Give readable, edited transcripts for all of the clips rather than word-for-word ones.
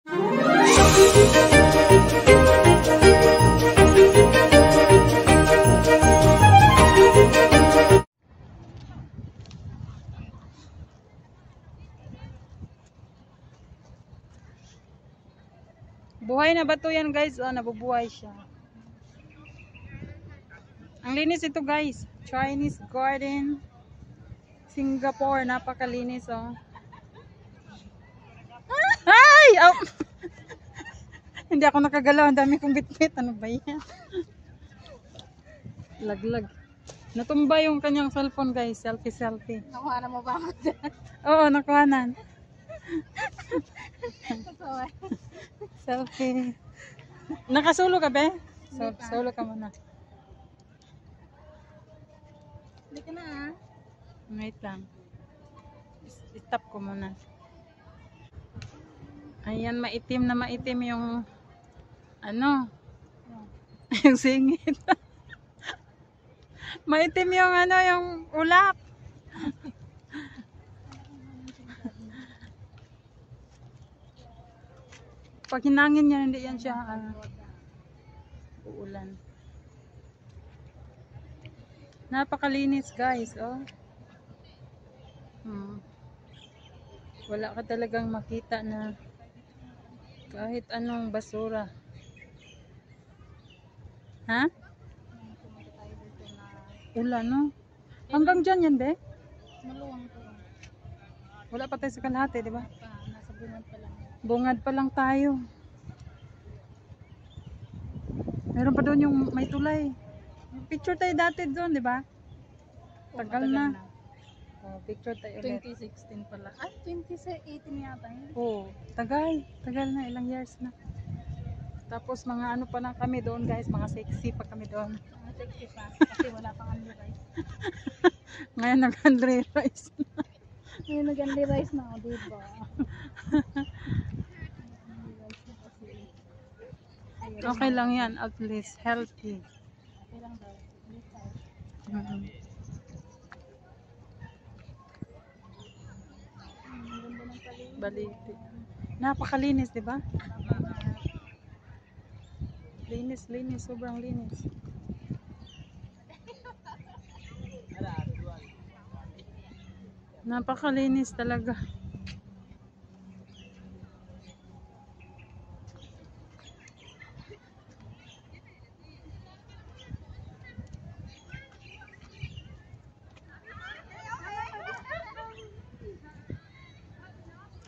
Buhay na ba to yan guys? Oh, nabubuhay siya. Ang linis ito guys. Chinese garden. Singapore. Napakalinis oh. Ay! Oh. Hindi ako nakagalaw. Ang dami kong bitbit. Ano ba yan? Laglag. Natumba yung kanyang cellphone guys. Selfie. Nakuha na mo ba ako dyan? Oo, nakuhanan. Selfie. Nakasulo ka be? Solo ka muna. Hindi ka na ah. Wait lang. Stop ko muna. Ayan, maitim yung ano? Yung singit. Maitim yung ano, yung ulap. Pag hinangin niya, hindi yan siya uulan. Napakalinis guys, oh. Wala ka talagang makita na kahit anong basura. Ha? Ulan, no? Hanggang dyan yan, de? Maluwang to. Wala pa tayo sa kalahati, di ba? Nasa bungad pa lang. Bungad pa lang tayo. Meron pa doon yung may tulay. Picture tayo dati doon, di ba? Tagal na. Oh, picture tayo ulit. 2016 pala. Ay, 2018 yata. Oh, tagal. Tagal na, ilang years na. Tapos mga ano pa na kami doon guys, mga sexy pa kami doon. Mga sexy pa. Kasi wala pang unli rice. Ngayon nag-Andre rice. Ngayon nag-unli rice na ako, diba? Okay lang yan, at least healthy. Okay lang daw. Baliti. Napakalinis, di ba? Linis, sobrang linis. Napakalinis talaga.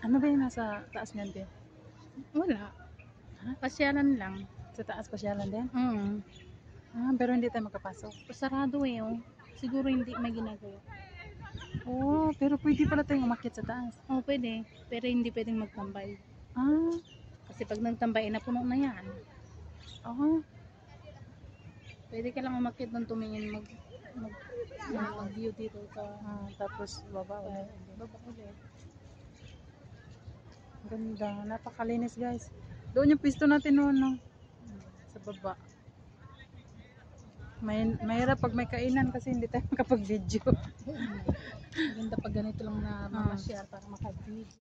Ano ba yung nasa taas niyan din? Wala. Pasyalan lang. Sa taas pasyalan din? Pero hindi tayo makapasok. Pasarado eh oh. Siguro hindi may ginagawa. Oh, pero pwede pala tayong umakyat sa taas. Oo, pwede. Pero hindi pwedeng magtambay. Kasi pag nagtambay, napuno na yan. Pwede ka lang umakyat doon tumingin mag-view dito sa tapos baba ulit. baba ulit. Ganda, napakalinis guys. Doon yung pisto natin noon, no? Sa baba. Mahirap pag may kainan kasi hindi tayo makapag-video. Maganda pag ganito lang na mamasyar para makag-video.